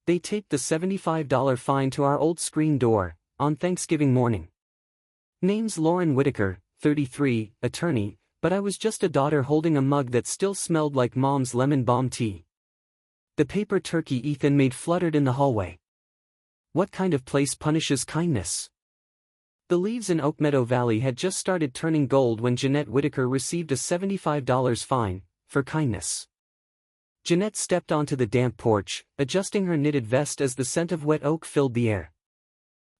They taped the $75 fine to our old screen door, on Thanksgiving morning. Name's Lauren Whitaker, 33, attorney, but I was just a daughter holding a mug that still smelled like Mom's lemon balm tea. The paper turkey Ethan made fluttered in the hallway. What kind of place punishes kindness? The leaves in Oakmeadow Valley had just started turning gold when Jeanette Whitaker received a $75 fine, for kindness. Jeanette stepped onto the damp porch, adjusting her knitted vest as the scent of wet oak filled the air.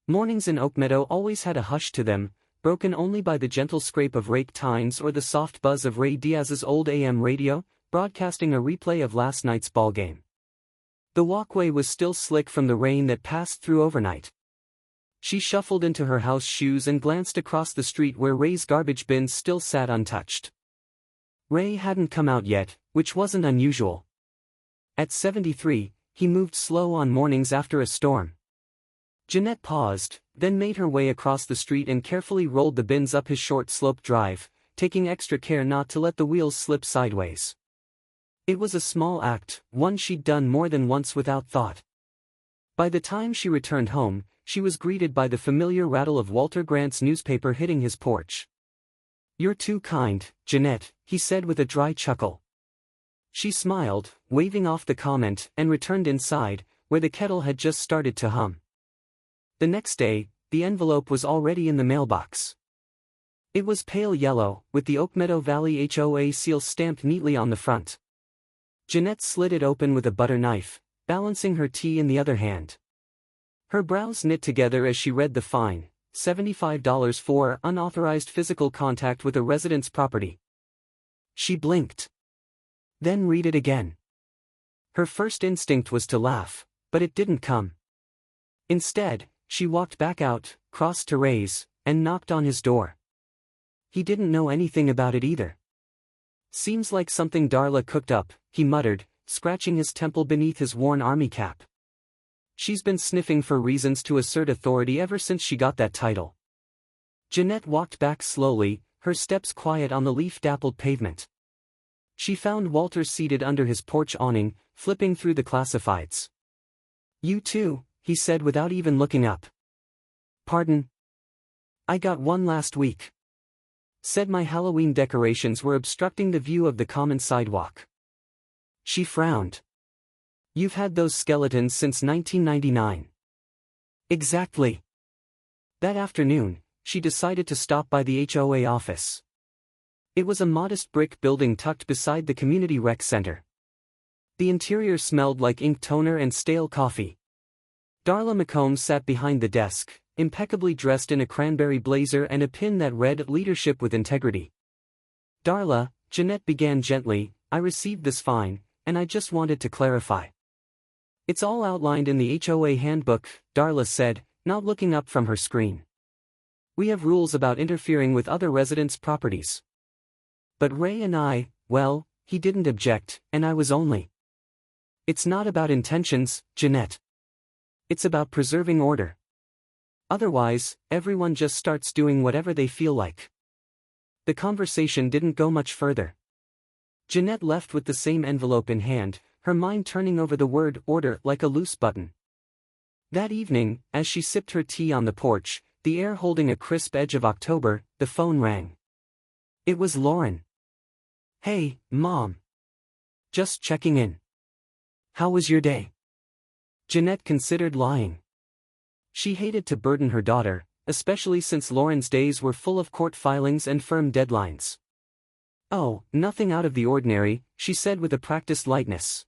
Mornings in Oakmeadow always had a hush to them, broken only by the gentle scrape of rake tines or the soft buzz of Ray Diaz's old AM radio, broadcasting a replay of last night's ballgame. The walkway was still slick from the rain that passed through overnight. She shuffled into her house shoes and glanced across the street where Ray's garbage bins still sat untouched. Ray hadn't come out yet, which wasn't unusual. At 73, he moved slow on mornings after a storm. Jeanette paused, then made her way across the street and carefully rolled the bins up his short sloped drive, taking extra care not to let the wheels slip sideways. It was a small act, one she'd done more than once without thought. By the time she returned home, she was greeted by the familiar rattle of Walter Grant's newspaper hitting his porch. "You're too kind, Jeanette," he said with a dry chuckle. She smiled, waving off the comment, and returned inside, where the kettle had just started to hum. The next day, the envelope was already in the mailbox. It was pale yellow, with the Oakmeadow Valley HOA seal stamped neatly on the front. Jeanette slid it open with a butter knife, balancing her tea in the other hand. Her brows knit together as she read the fine, $75 for unauthorized physical contact with a resident's property. She blinked. Then read it again. Her first instinct was to laugh, but it didn't come. Instead, she walked back out, crossed to Ray's, and knocked on his door. He didn't know anything about it either. "Seems like something Darla cooked up," he muttered, scratching his temple beneath his worn army cap. "She's been sniffing for reasons to assert authority ever since she got that title." Jeanette walked back slowly, her steps quiet on the leaf-dappled pavement. She found Walter seated under his porch awning, flipping through the classifieds. "You too," he said without even looking up. "Pardon?" "I got one last week. Said my Halloween decorations were obstructing the view of the common sidewalk." She frowned. "You've had those skeletons since 1999. "Exactly." That afternoon, she decided to stop by the HOA office. It was a modest brick building tucked beside the community rec center. The interior smelled like ink toner and stale coffee. Darla McCombs sat behind the desk, impeccably dressed in a cranberry blazer and a pin that read "Leadership with Integrity." "Darla," Jeanette began gently, "I received this fine, and I just wanted to clarify." "It's all outlined in the HOA handbook," Darla said, not looking up from her screen. "We have rules about interfering with other residents' properties. But Ray and I, well, he didn't object, and I was only." "It's not about intentions, Jeanette. It's about preserving order. Otherwise, everyone just starts doing whatever they feel like." The conversation didn't go much further. Jeanette left with the same envelope in hand, her mind turning over the word "order" like a loose button. That evening, as she sipped her tea on the porch, the air holding a crisp edge of October, the phone rang. It was Lauren. "Hey, Mom. Just checking in. How was your day?" Jeanette considered lying. She hated to burden her daughter, especially since Lauren's days were full of court filings and firm deadlines. "Oh, nothing out of the ordinary," she said with a practiced lightness.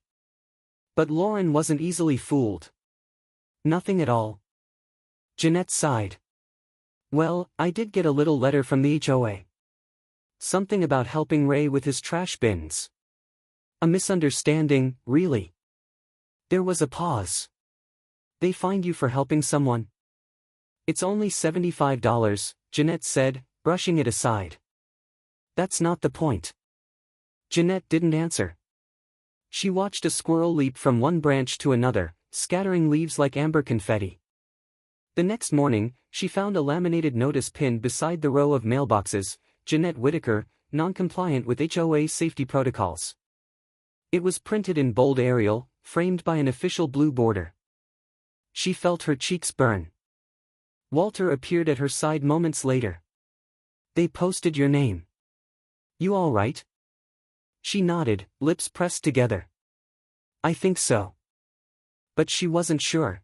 But Lauren wasn't easily fooled. "Nothing at all." Jeanette sighed. "Well, I did get a little letter from the HOA. Something about helping Ray with his trash bins." "A misunderstanding, really?" There was a pause. "They fined you for helping someone?" "It's only $75, Jeanette said, brushing it aside. "That's not the point." Jeanette didn't answer. She watched a squirrel leap from one branch to another, scattering leaves like amber confetti. The next morning, she found a laminated notice pinned beside the row of mailboxes, "Jeanette Whitaker, non-compliant with HOA safety protocols." It was printed in bold Arial, framed by an official blue border. She felt her cheeks burn. Walter appeared at her side moments later. They posted your name. You all right? She nodded, lips pressed together. I think so. But she wasn't sure.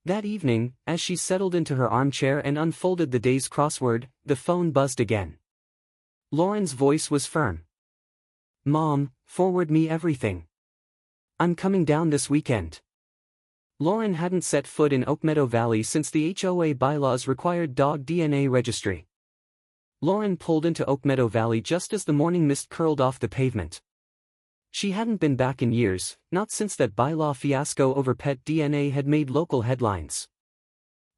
That evening, as she settled into her armchair and unfolded the day's crossword, the phone buzzed again. Lauren's voice was firm. Mom, forward me everything. I'm coming down this weekend. Lauren hadn't set foot in Oakmeadow Valley since the HOA bylaws required dog DNA registry. Lauren pulled into Oakmeadow Valley just as the morning mist curled off the pavement. She hadn't been back in years, not since that bylaw fiasco over pet DNA had made local headlines.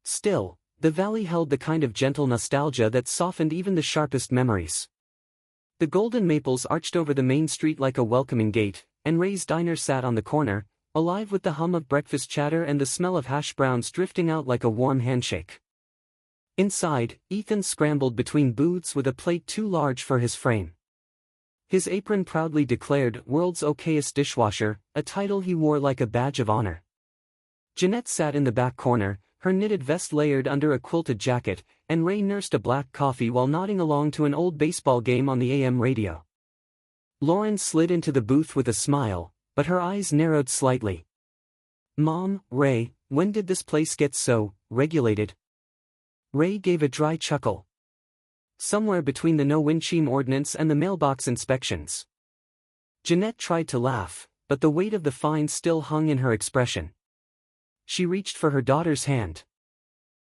Still, the valley held the kind of gentle nostalgia that softened even the sharpest memories. The golden maples arched over the main street like a welcoming gate, and Ray's diner sat on the corner, alive with the hum of breakfast chatter and the smell of hash browns drifting out like a warm handshake. Inside, Ethan scrambled between booths with a plate too large for his frame. His apron proudly declared "World's Okayest Dishwasher," a title he wore like a badge of honor. Jeanette sat in the back corner, her knitted vest layered under a quilted jacket, and Ray nursed a black coffee while nodding along to an old baseball game on the AM radio. Lauren slid into the booth with a smile, but her eyes narrowed slightly. Mom, Ray, when did this place get so regulated? Ray gave a dry chuckle. Somewhere between the no-windshield ordinance and the mailbox inspections. Jeanette tried to laugh, but the weight of the fine still hung in her expression. She reached for her daughter's hand.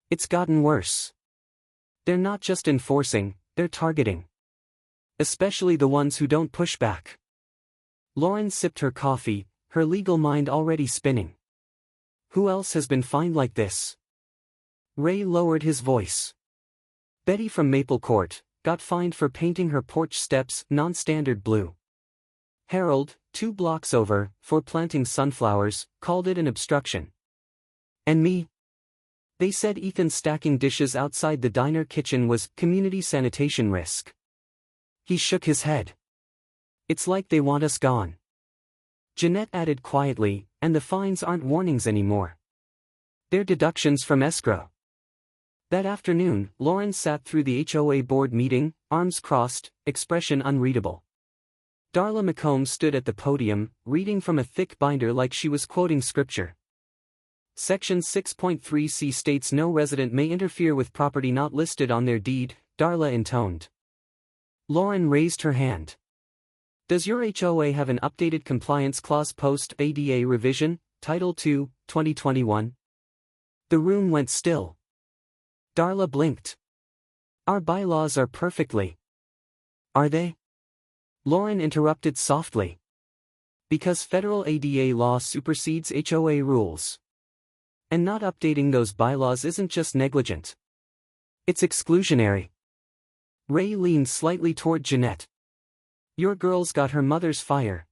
It's gotten worse. They're not just enforcing, they're targeting. Especially the ones who don't push back. Lauren sipped her coffee, her legal mind already spinning. Who else has been fined like this? Ray lowered his voice. Betty from Maple Court got fined for painting her porch steps non-standard blue. Harold, 2 blocks over, for planting sunflowers, called it an obstruction. And me? They said Ethan stacking dishes outside the diner kitchen was community sanitation risk. He shook his head. It's like they want us gone. Jeanette added quietly, and the fines aren't warnings anymore. They're deductions from escrow. That afternoon, Lauren sat through the HOA board meeting, arms crossed, expression unreadable. Darla McComb stood at the podium, reading from a thick binder like she was quoting scripture. Section 6.3c states no resident may interfere with property not listed on their deed, Darla intoned. Lauren raised her hand. Does your HOA have an updated compliance clause post-ADA revision, Title II, 2021? The room went still. Darla blinked. Our bylaws are perfectly. Are they? Lauren interrupted softly. Because federal ADA law supersedes HOA rules. And not updating those bylaws isn't just negligent. It's exclusionary. Ray leaned slightly toward Jeanette. Your girl's got her mother's fire.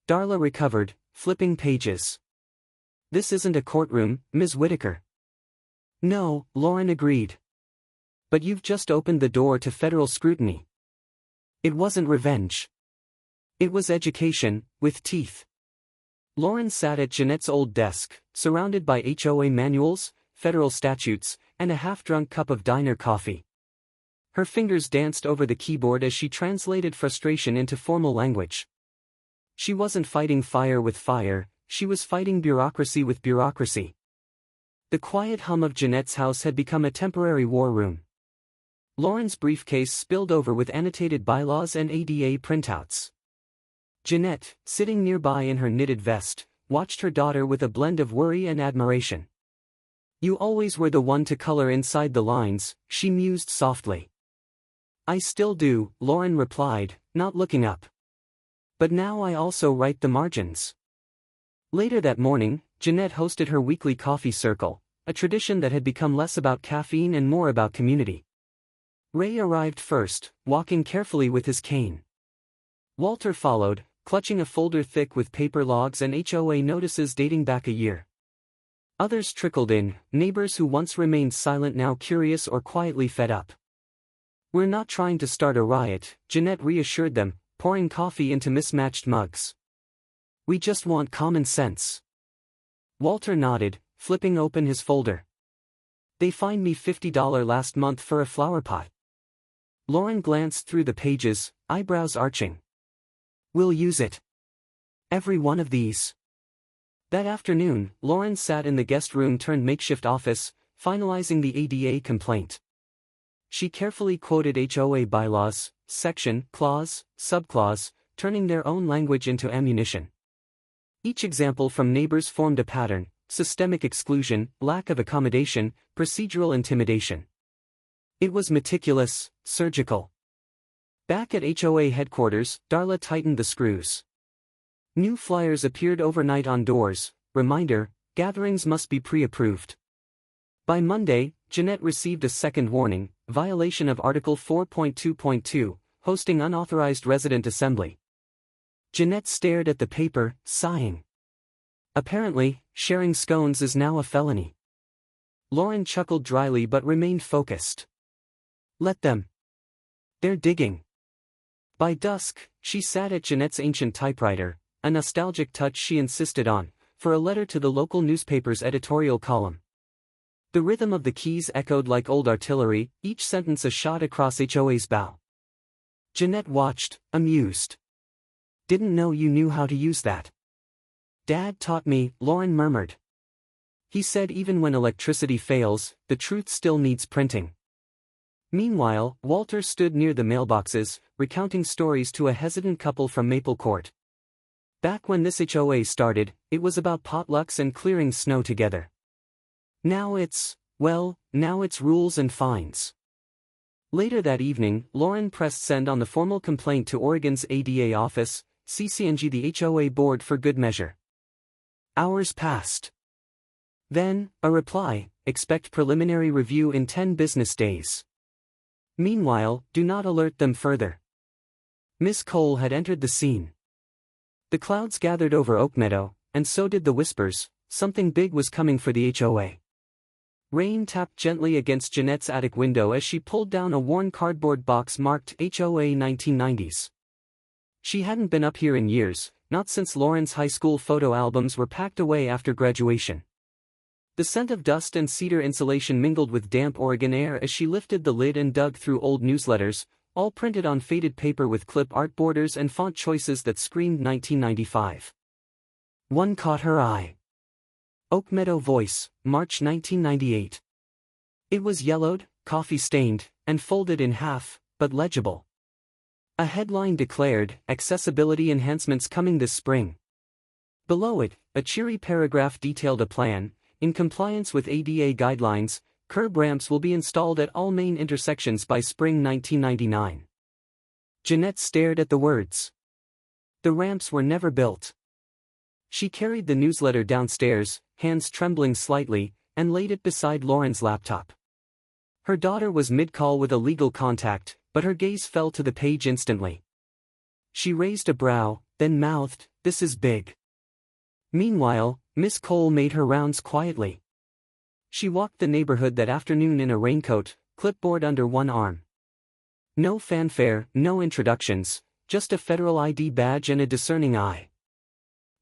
Darla recovered, flipping pages. This isn't a courtroom, Ms. Whitaker. No, Lauren agreed. But you've just opened the door to federal scrutiny. It wasn't revenge. It was education, with teeth. Lauren sat at Jeanette's old desk, surrounded by HOA manuals, federal statutes, and a half-drunk cup of diner coffee. Her fingers danced over the keyboard as she translated frustration into formal language. She wasn't fighting fire with fire, she was fighting bureaucracy with bureaucracy. The quiet hum of Jeanette's house had become a temporary war room. Lauren's briefcase spilled over with annotated bylaws and ADA printouts. Jeanette, sitting nearby in her knitted vest, watched her daughter with a blend of worry and admiration. You always were the one to color inside the lines, she mused softly. I still do, Lauren replied, not looking up. But now I also write the margins. Later that morning, Jeanette hosted her weekly coffee circle, a tradition that had become less about caffeine and more about community. Ray arrived first, walking carefully with his cane. Walter followed, clutching a folder thick with paper logs and HOA notices dating back a year. Others trickled in, neighbors who once remained silent now curious or quietly fed up. We're not trying to start a riot, Jeanette reassured them, pouring coffee into mismatched mugs. We just want common sense. Walter nodded, flipping open his folder. They fined me $50 last month for a flower pot. Lauren glanced through the pages, eyebrows arching. We'll use it. Every one of these. That afternoon, Lauren sat in the guest room turned makeshift office, finalizing the ADA complaint. She carefully quoted HOA bylaws, section, clause, subclause, turning their own language into ammunition. Each example from neighbors formed a pattern: systemic exclusion, lack of accommodation, procedural intimidation. It was meticulous, surgical. Back at HOA headquarters, Darla tightened the screws. New flyers appeared overnight on doors: reminder, gatherings must be pre-approved. By Monday, Jeanette received a second warning: violation of Article 4.2.2, hosting unauthorized resident assembly. Jeanette stared at the paper, sighing. Apparently, sharing scones is now a felony. Lauren chuckled dryly but remained focused. Let them. They're digging. By dusk, she sat at Jeanette's ancient typewriter, a nostalgic touch she insisted on, for a letter to the local newspaper's editorial column. The rhythm of the keys echoed like old artillery, each sentence a shot across HOA's bow. Jeanette watched, amused. Didn't know you knew how to use that. Dad taught me, Lauren murmured. He said even when electricity fails, the truth still needs printing. Meanwhile, Walter stood near the mailboxes, recounting stories to a hesitant couple from Maple Court. Back when this HOA started, it was about potlucks and clearing snow together. Now it's rules and fines. Later that evening, Lauren pressed send on the formal complaint to Oregon's ADA office, CCNG the HOA board for good measure. Hours passed. Then, a reply: expect preliminary review in 10 business days. Meanwhile, do not alert them further. Miss Cole had entered the scene. The clouds gathered over Oakmeadow, and so did the whispers: something big was coming for the HOA. Rain tapped gently against Jeanette's attic window as she pulled down a worn cardboard box marked HOA 1990s. She hadn't been up here in years, not since Lauren's high school photo albums were packed away after graduation. The scent of dust and cedar insulation mingled with damp Oregon air as she lifted the lid and dug through old newsletters, all printed on faded paper with clip art borders and font choices that screamed 1995. One caught her eye. Oakmeadow Voice, March 1998. It was yellowed, coffee-stained, and folded in half, but legible. A headline declared, accessibility enhancements coming this spring. Below it, a cheery paragraph detailed a plan: in compliance with ADA guidelines, curb ramps will be installed at all main intersections by spring 1999. Jeanette stared at the words. The ramps were never built. She carried the newsletter downstairs, hands trembling slightly, and laid it beside Lauren's laptop. Her daughter was mid-call with a legal contact, but her gaze fell to the page instantly. She raised a brow, then mouthed, "This is big." Meanwhile, Miss Cole made her rounds quietly. She walked the neighborhood that afternoon in a raincoat, clipboard under one arm. No fanfare, no introductions, just a federal ID badge and a discerning eye.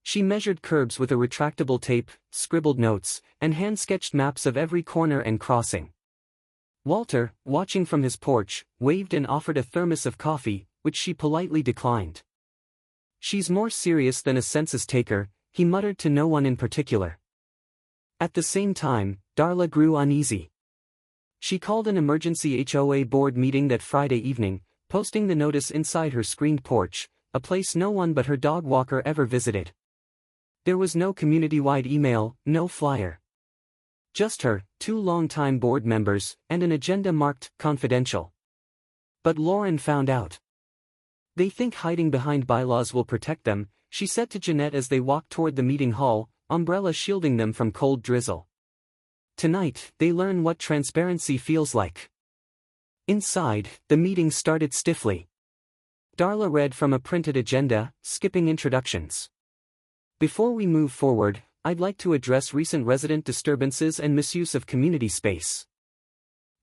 She measured curbs with a retractable tape, scribbled notes, and hand-sketched maps of every corner and crossing. Walter, watching from his porch, waved and offered a thermos of coffee, which she politely declined. "She's more serious than a census taker," he muttered to no one in particular. At the same time, Darla grew uneasy. She called an emergency HOA board meeting that Friday evening, posting the notice inside her screened porch, a place no one but her dog walker ever visited. There was no community-wide email, no flyer. Just her, 2 longtime board members, and an agenda marked confidential. But Lauren found out. "They think hiding behind bylaws will protect them," she said to Jeanette as they walked toward the meeting hall, umbrella shielding them from cold drizzle. "Tonight, they learn what transparency feels like." Inside, the meeting started stiffly. Darla read from a printed agenda, skipping introductions. "Before we move forward, I'd like to address recent resident disturbances and misuse of community space."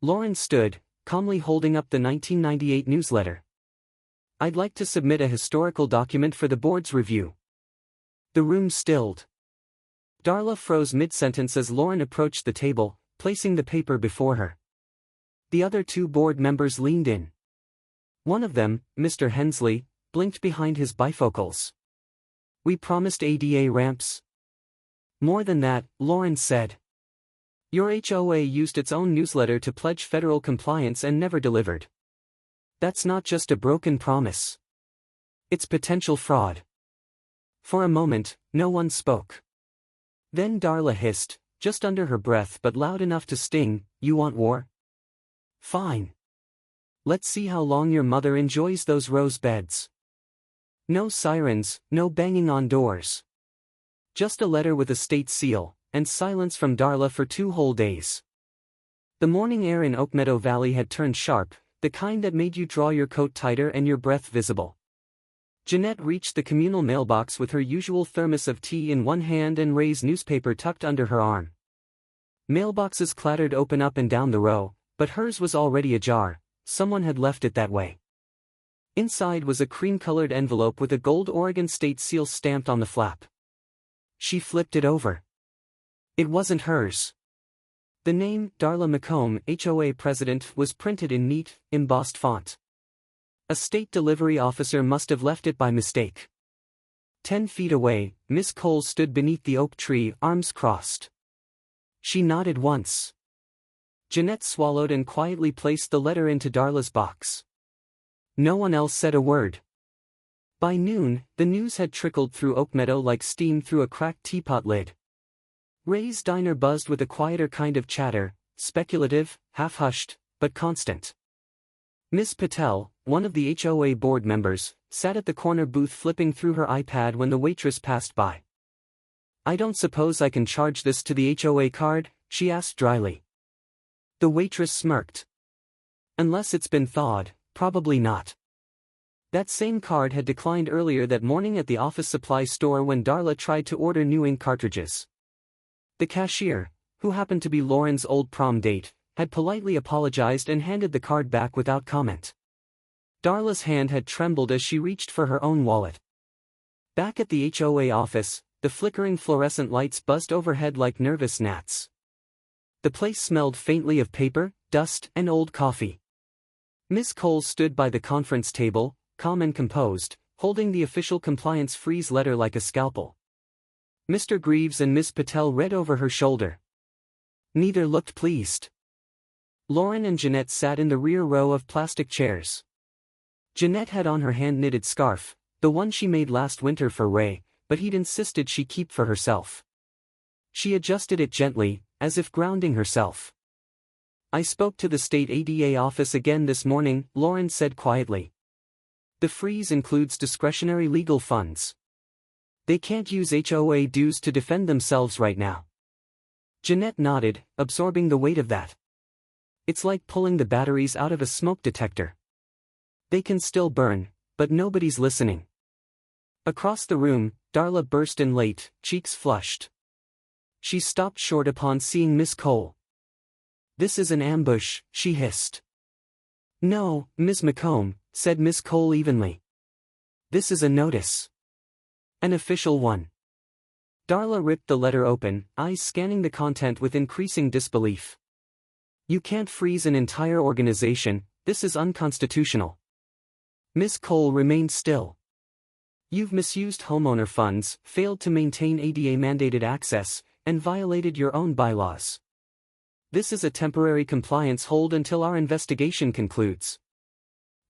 Lauren stood, calmly holding up the 1998 newsletter. "I'd like to submit a historical document for the board's review." The room stilled. Darla froze mid-sentence as Lauren approached the table, placing the paper before her. The other two board members leaned in. One of them, Mr. Hensley, blinked behind his bifocals. "We promised ADA ramps." "More than that," Lauren said. "Your HOA used its own newsletter to pledge federal compliance and never delivered. That's not just a broken promise. It's potential fraud." For a moment, no one spoke. Then Darla hissed, just under her breath but loud enough to sting, "You want war? Fine. Let's see how long your mother enjoys those rose beds. No sirens, no banging on doors. Just a letter with a state seal, and silence from Darla for 2 whole days." The morning air in Oakmeadow Valley had turned sharp, the kind that made you draw your coat tighter and your breath visible. Jeanette reached the communal mailbox with her usual thermos of tea in one hand and Ray's newspaper tucked under her arm. Mailboxes clattered open up and down the row, but hers was already ajar. Someone had left it that way. Inside was a cream-colored envelope with a gold Oregon state seal stamped on the flap. She flipped it over. It wasn't hers. The name, Darla McComb, HOA president, was printed in neat, embossed font. A state delivery officer must have left it by mistake. 10 feet away, Miss Cole stood beneath the oak tree, arms crossed. She nodded once. Jeanette swallowed and quietly placed the letter into Darla's box. No one else said a word. By noon, the news had trickled through Oakmeadow like steam through a cracked teapot lid. Ray's diner buzzed with a quieter kind of chatter, speculative, half-hushed, but constant. Miss Patel, one of the HOA board members, sat at the corner booth flipping through her iPad when the waitress passed by. "I don't suppose I can charge this to the HOA card?" she asked dryly. The waitress smirked. "Unless it's been thawed, probably not." That same card had declined earlier that morning at the office supply store when Darla tried to order new ink cartridges. The cashier, who happened to be Lauren's old prom date, had politely apologized and handed the card back without comment. Darla's hand had trembled as she reached for her own wallet. Back at the HOA office, the flickering fluorescent lights buzzed overhead like nervous gnats. The place smelled faintly of paper, dust, and old coffee. Miss Cole stood by the conference table, calm and composed, holding the official compliance freeze letter like a scalpel. Mr. Greaves and Miss Patel read over her shoulder. Neither looked pleased. Lauren and Jeanette sat in the rear row of plastic chairs. Jeanette had on her hand-knitted scarf, the one she made last winter for Ray, but he'd insisted she keep for herself. She adjusted it gently, as if grounding herself. "I spoke to the state ADA office again this morning," Lauren said quietly. "The freeze includes discretionary legal funds. They can't use HOA dues to defend themselves right now." Jeanette nodded, absorbing the weight of that. It's like pulling the batteries out of a smoke detector. They can still burn, but nobody's listening. Across the room, Darla burst in late, cheeks flushed. She stopped short upon seeing Miss Cole. "This is an ambush," she hissed. "No, Ms. McComb," said Miss Cole evenly. "This is a notice. An official one." Darla ripped the letter open, eyes scanning the content with increasing disbelief. "You can't freeze an entire organization, this is unconstitutional." Miss Cole remained still. "You've misused homeowner funds, failed to maintain ADA-mandated access, and violated your own bylaws. This is a temporary compliance hold until our investigation concludes.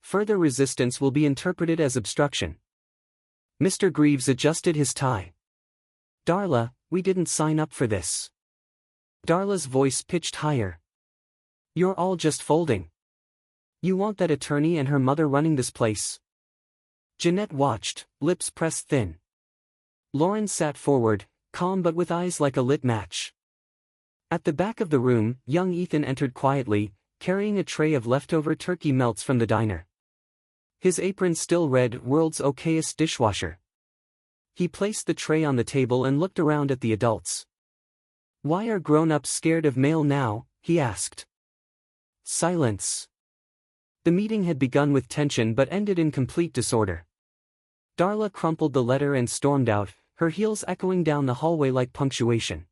Further resistance will be interpreted as obstruction." Mr. Greaves adjusted his tie. "Darla, we didn't sign up for this." Darla's voice pitched higher. "You're all just folding. You want that attorney and her mother running this place." Jeanette watched, lips pressed thin. Lauren sat forward, calm but with eyes like a lit match. At the back of the room, young Ethan entered quietly, carrying a tray of leftover turkey melts from the diner. His apron still read, "World's Okayest Dishwasher." He placed the tray on the table and looked around at the adults. "Why are grown-ups scared of mail now?" he asked. Silence. The meeting had begun with tension but ended in complete disorder. Darla crumpled the letter and stormed out, her heels echoing down the hallway like punctuation.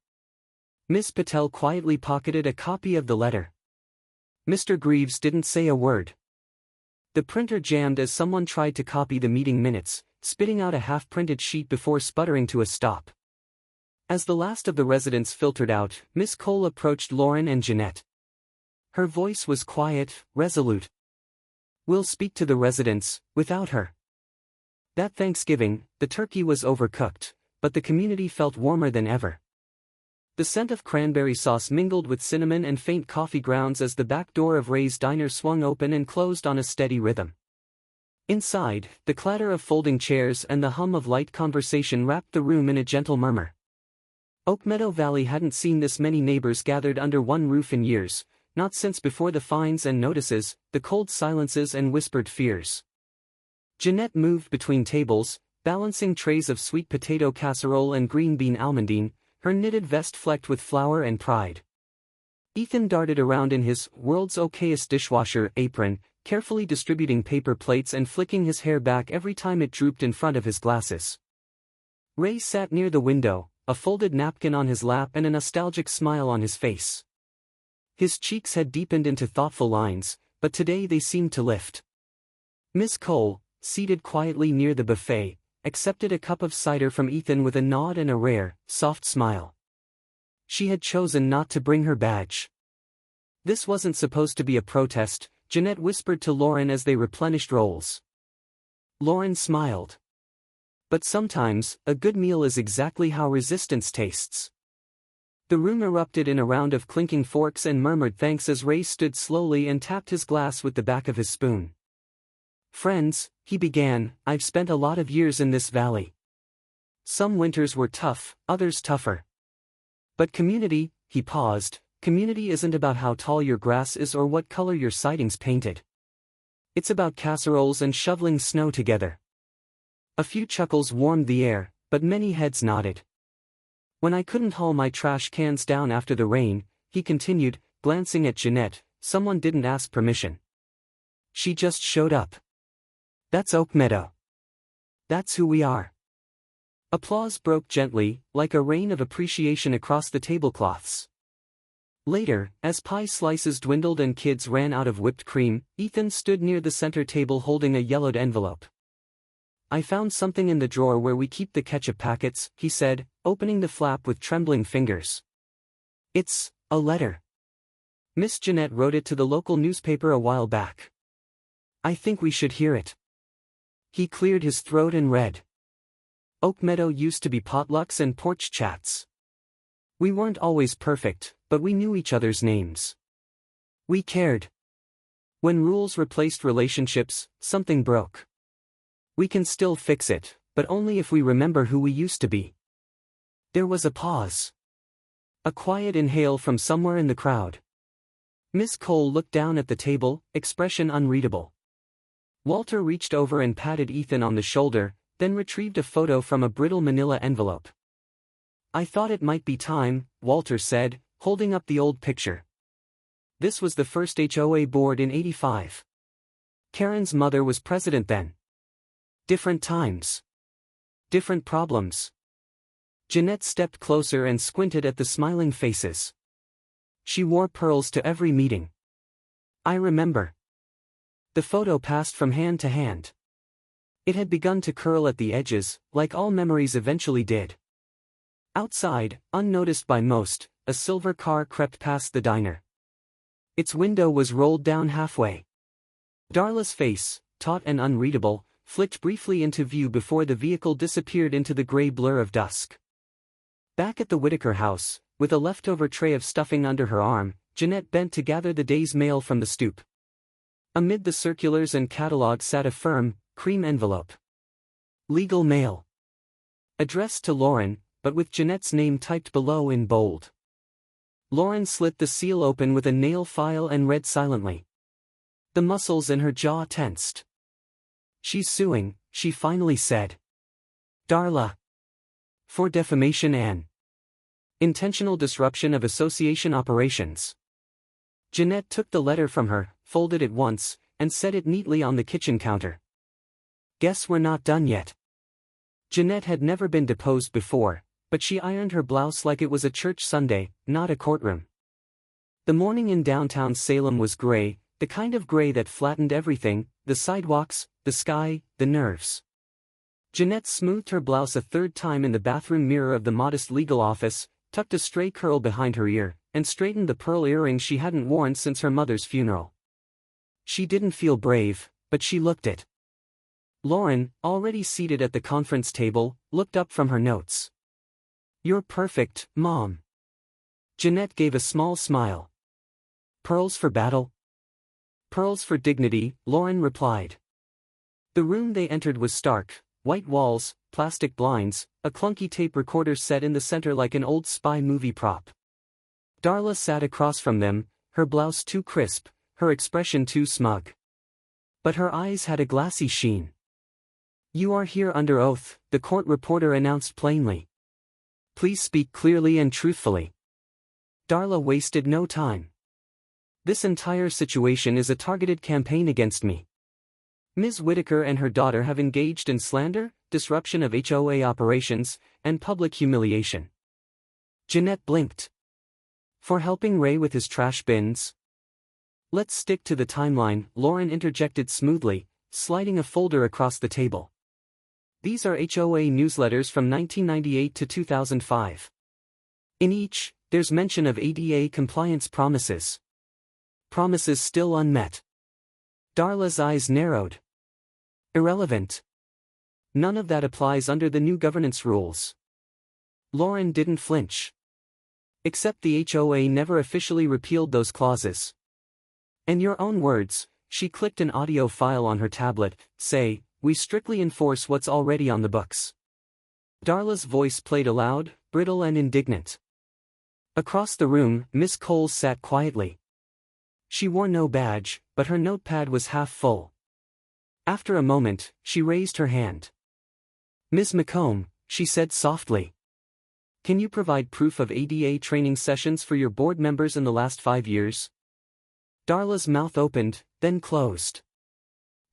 Miss Patel quietly pocketed a copy of the letter. Mr. Greaves didn't say a word. The printer jammed as someone tried to copy the meeting minutes, spitting out a half-printed sheet before sputtering to a stop. As the last of the residents filtered out, Miss Cole approached Lauren and Jeanette. Her voice was quiet, resolute. "We'll speak to the residents, without her." That Thanksgiving, the turkey was overcooked, but the community felt warmer than ever. The scent of cranberry sauce mingled with cinnamon and faint coffee grounds as the back door of Ray's diner swung open and closed on a steady rhythm. Inside, the clatter of folding chairs and the hum of light conversation wrapped the room in a gentle murmur. Oakmeadow Valley hadn't seen this many neighbors gathered under one roof in years, not since before the fines and notices, the cold silences and whispered fears. Jeanette moved between tables, balancing trays of sweet potato casserole and green bean almondine, her knitted vest flecked with flour and pride. Ethan darted around in his world's okayest dishwasher apron, carefully distributing paper plates and flicking his hair back every time it drooped in front of his glasses. Ray sat near the window, a folded napkin on his lap and a nostalgic smile on his face. His cheeks had deepened into thoughtful lines, but today they seemed to lift. Miss Cole, seated quietly near the buffet, accepted a cup of cider from Ethan with a nod and a rare, soft smile. She had chosen not to bring her badge. This wasn't supposed to be a protest, Jeanette whispered to Lauren as they replenished rolls. Lauren smiled. But sometimes, a good meal is exactly how resistance tastes. The room erupted in a round of clinking forks and murmured thanks as Ray stood slowly and tapped his glass with the back of his spoon. "Friends," he began, "I've spent a lot of years in this valley. Some winters were tough, others tougher. But community," he paused, "community isn't about how tall your grass is or what color your siding's painted. It's about casseroles and shoveling snow together." A few chuckles warmed the air, but many heads nodded. "When I couldn't haul my trash cans down after the rain," he continued, glancing at Jeanette, "someone didn't ask permission. She just showed up. That's Oakmeadow. That's who we are." Applause broke gently, like a rain of appreciation across the tablecloths. Later, as pie slices dwindled and kids ran out of whipped cream, Ethan stood near the center table holding a yellowed envelope. "I found something in the drawer where we keep the ketchup packets," he said, opening the flap with trembling fingers. "It's a letter. Miss Jeanette wrote it to the local newspaper a while back. I think we should hear it." He cleared his throat and read. "Oakmeadow used to be potlucks and porch chats. We weren't always perfect, but we knew each other's names. We cared. When rules replaced relationships, something broke. We can still fix it, but only if we remember who we used to be." There was a pause. A quiet inhale from somewhere in the crowd. Miss Cole looked down at the table, expression unreadable. Walter reached over and patted Ethan on the shoulder, then retrieved a photo from a brittle manila envelope. "I thought it might be time," Walter said, holding up the old picture. This was the first HOA board in '85. Karen's mother was president then. Different times. Different problems. Jeanette stepped closer and squinted at the smiling faces. She wore pearls to every meeting. "I remember." The photo passed from hand to hand. It had begun to curl at the edges, like all memories eventually did. Outside, unnoticed by most, a silver car crept past the diner. Its window was rolled down halfway. Darla's face, taut and unreadable, flicked briefly into view before the vehicle disappeared into the gray blur of dusk. Back at the Whitaker house, with a leftover tray of stuffing under her arm, Jeanette bent to gather the day's mail from the stoop. Amid the circulars and catalogs sat a firm, cream envelope. Legal mail. Addressed to Lauren, but with Jeanette's name typed below in bold. Lauren slit the seal open with a nail file and read silently. The muscles in her jaw tensed. "She's suing," she finally said. "Darla. For defamation and intentional disruption of association operations." Jeanette took the letter from her, folded it once, and set it neatly on the kitchen counter. "Guess we're not done yet." Jeanette had never been deposed before, but she ironed her blouse like it was a church Sunday, not a courtroom. The morning in downtown Salem was gray, the kind of gray that flattened everything, the sidewalks, the sky, the nerves. Jeanette smoothed her blouse a third time in the bathroom mirror of the modest legal office, tucked a stray curl behind her ear, and straightened the pearl earrings she hadn't worn since her mother's funeral. She didn't feel brave, but she looked it. Lauren, already seated at the conference table, looked up from her notes. "You're perfect, Mom." Jeanette gave a small smile. "Pearls for battle?" "Pearls for dignity," Lauren replied. The room they entered was stark, white walls, plastic blinds, a clunky tape recorder set in the center like an old spy movie prop. Darla sat across from them, her blouse too crisp, her expression too smug. But her eyes had a glassy sheen. "You are here under oath," the court reporter announced plainly. "Please speak clearly and truthfully." Darla wasted no time. "This entire situation is a targeted campaign against me. Ms. Whitaker and her daughter have engaged in slander, disruption of HOA operations, and public humiliation." Jeanette blinked. "For helping Ray with his trash bins?" "Let's stick to the timeline," Lauren interjected smoothly, sliding a folder across the table. "These are HOA newsletters from 1998 to 2005. In each, there's mention of ADA compliance promises. Promises still unmet." Darla's eyes narrowed. "Irrelevant. None of that applies under the new governance rules." Lauren didn't flinch. "Except the HOA never officially repealed those clauses. In your own words," she clicked an audio file on her tablet, "say, we strictly enforce what's already on the books." Darla's voice played aloud, brittle and indignant. Across the room, Miss Cole sat quietly. She wore no badge, but her notepad was half full. After a moment, she raised her hand. "Ms. McComb," she said softly. "Can you provide proof of ADA training sessions for your board members in the last 5 years?" Darla's mouth opened, then closed.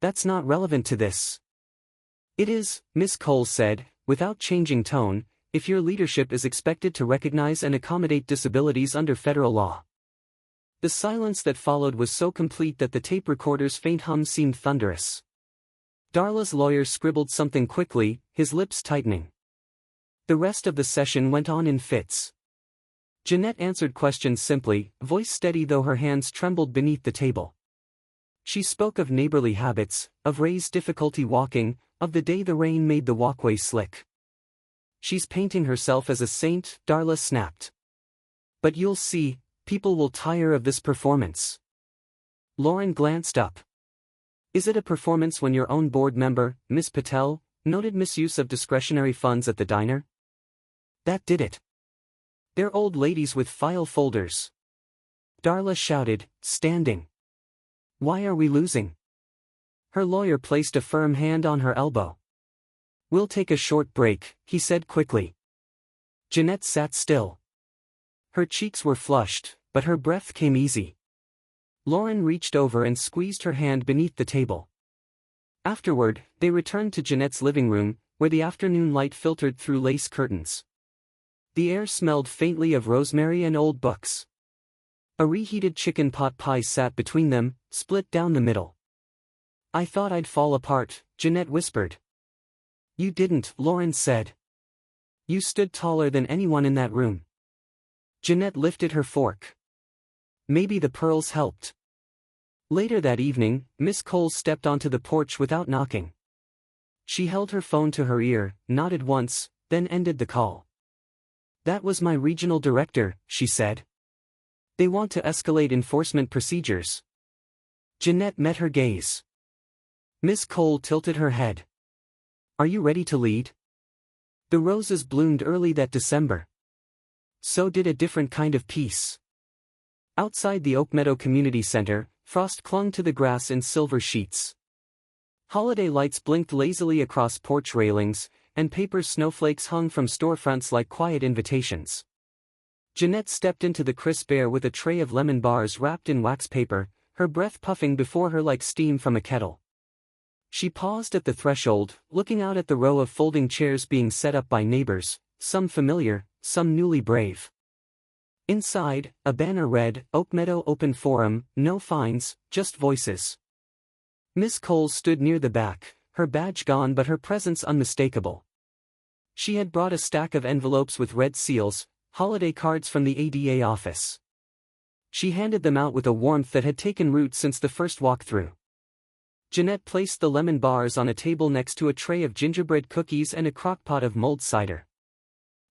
"That's not relevant to this." "It is," Miss Cole said, without changing tone, "if your leadership is expected to recognize and accommodate disabilities under federal law." The silence that followed was so complete that the tape recorder's faint hum seemed thunderous. Darla's lawyer scribbled something quickly, his lips tightening. The rest of the session went on in fits. Jeanette answered questions simply, voice steady though her hands trembled beneath the table. She spoke of neighborly habits, of Ray's difficulty walking, of the day the rain made the walkway slick. "She's painting herself as a saint," Darla snapped. "But you'll see, people will tire of this performance." Lauren glanced up. "Is it a performance when your own board member, Miss Patel, noted misuse of discretionary funds at the diner? That did it. They're old ladies with file folders." Darla shouted, standing. "Why are we losing?" Her lawyer placed a firm hand on her elbow. "We'll take a short break," he said quickly. Jeanette sat still. Her cheeks were flushed, but her breath came easy. Lauren reached over and squeezed her hand beneath the table. Afterward, they returned to Jeanette's living room, where the afternoon light filtered through lace curtains. The air smelled faintly of rosemary and old books. A reheated chicken pot pie sat between them, split down the middle. "I thought I'd fall apart," Jeanette whispered. "You didn't," Lauren said. "You stood taller than anyone in that room." Jeanette lifted her fork. Maybe the pearls helped. Later that evening, Miss Cole stepped onto the porch without knocking. She held her phone to her ear, nodded once, then ended the call. "That was my regional director," she said. "They want to escalate enforcement procedures." Jeanette met her gaze. Miss Cole tilted her head. "Are you ready to lead?" The roses bloomed early that December. So did a different kind of peace. Outside the Oakmeadow Community Center, frost clung to the grass in silver sheets. Holiday lights blinked lazily across porch railings, and paper snowflakes hung from storefronts like quiet invitations. Jeanette stepped into the crisp air with a tray of lemon bars wrapped in wax paper, her breath puffing before her like steam from a kettle. She paused at the threshold, looking out at the row of folding chairs being set up by neighbors, some familiar, some newly brave. Inside, a banner read, "Oakmeadow Open Forum, no fines, just voices." Miss Cole stood near the back, her badge gone but her presence unmistakable. She had brought a stack of envelopes with red seals, holiday cards from the ADA office. She handed them out with a warmth that had taken root since the first walkthrough. Jeanette placed the lemon bars on a table next to a tray of gingerbread cookies and a crockpot of mulled cider.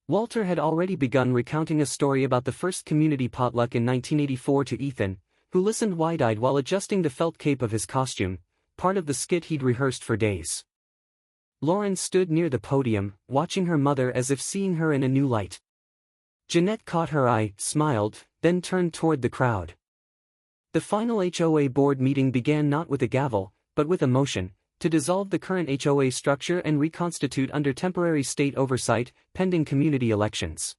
Walter had already begun recounting a story about the first community potluck in 1984 to Ethan, who listened wide-eyed while adjusting the felt cape of his costume, part of the skit he'd rehearsed for days. Lauren stood near the podium, watching her mother as if seeing her in a new light. Jeanette caught her eye, smiled, then turned toward the crowd. The final HOA board meeting began not with a gavel, but with a motion, to dissolve the current HOA structure and reconstitute under temporary state oversight, pending community elections.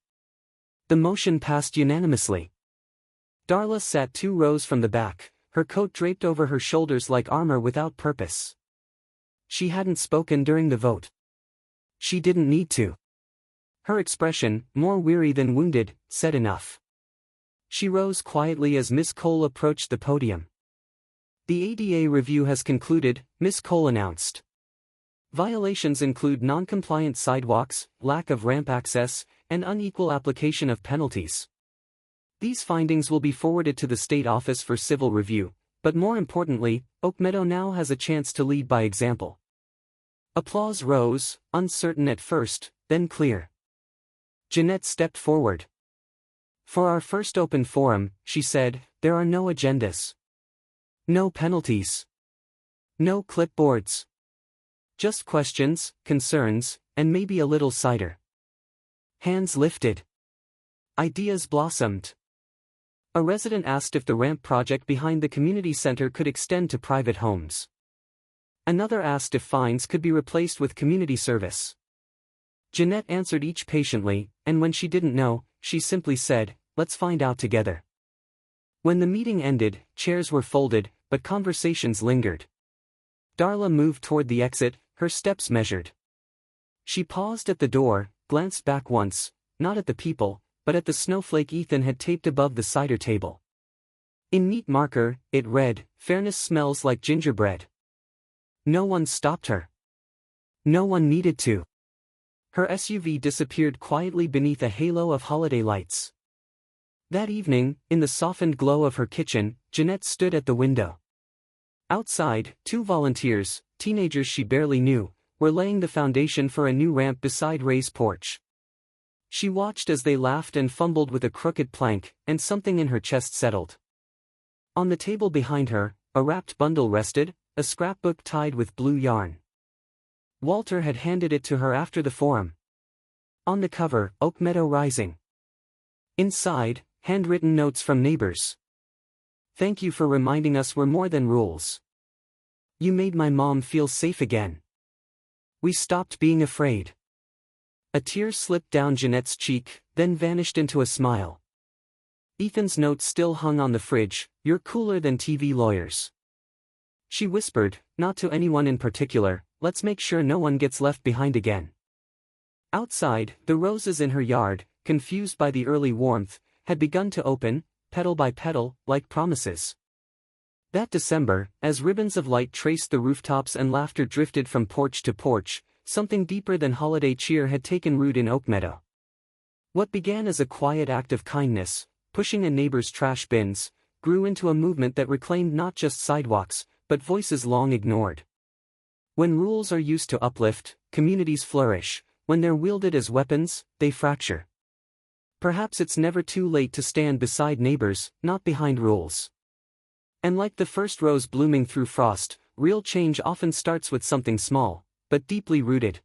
The motion passed unanimously. Darla sat 2 rows from the back, her coat draped over her shoulders like armor without purpose. She hadn't spoken during the vote. She didn't need to. Her expression, more weary than wounded, said enough. She rose quietly as Miss Cole approached the podium. "The ADA review has concluded," Miss Cole announced. "Violations include non-compliant sidewalks, lack of ramp access, and unequal application of penalties. These findings will be forwarded to the State Office for Civil Review, but more importantly, Oakmeadow now has a chance to lead by example." Applause rose, uncertain at first, then clear. Jeanette stepped forward. "For our first open forum," she said, "there are no agendas. No penalties. No clipboards. Just questions, concerns, and maybe a little cider." Hands lifted. Ideas blossomed. A resident asked if the ramp project behind the community center could extend to private homes. Another asked if fines could be replaced with community service. Jeanette answered each patiently, and when she didn't know, she simply said, "Let's find out together." When the meeting ended, chairs were folded, but conversations lingered. Darla moved toward the exit, her steps measured. She paused at the door, glanced back once, not at the people, but at the snowflake Ethan had taped above the cider table. In neat marker, it read, "Fairness smells like gingerbread." No one stopped her. No one needed to. Her SUV disappeared quietly beneath a halo of holiday lights. That evening, in the softened glow of her kitchen, Jeanette stood at the window. Outside, 2 volunteers, teenagers she barely knew, were laying the foundation for a new ramp beside Ray's porch. She watched as they laughed and fumbled with a crooked plank, and something in her chest settled. On the table behind her, a wrapped bundle rested, a scrapbook tied with blue yarn. Walter had handed it to her after the forum. On the cover, Oakmeadow Rising. Inside, handwritten notes from neighbors. "Thank you for reminding us we're more than rules. You made my mom feel safe again. We stopped being afraid." A tear slipped down Jeanette's cheek, then vanished into a smile. Ethan's note still hung on the fridge, "You're cooler than TV lawyers." She whispered, not to anyone in particular, "Let's make sure no one gets left behind again." Outside, the roses in her yard, confused by the early warmth, had begun to open, petal by petal, like promises. That December, as ribbons of light traced the rooftops and laughter drifted from porch to porch, something deeper than holiday cheer had taken root in Oakmeadow. What began as a quiet act of kindness, pushing a neighbor's trash bins, grew into a movement that reclaimed not just sidewalks, but voices long ignored. When rules are used to uplift, communities flourish. When they're wielded as weapons, they fracture. Perhaps it's never too late to stand beside neighbors, not behind rules. And like the first rose blooming through frost, real change often starts with something small, but deeply rooted.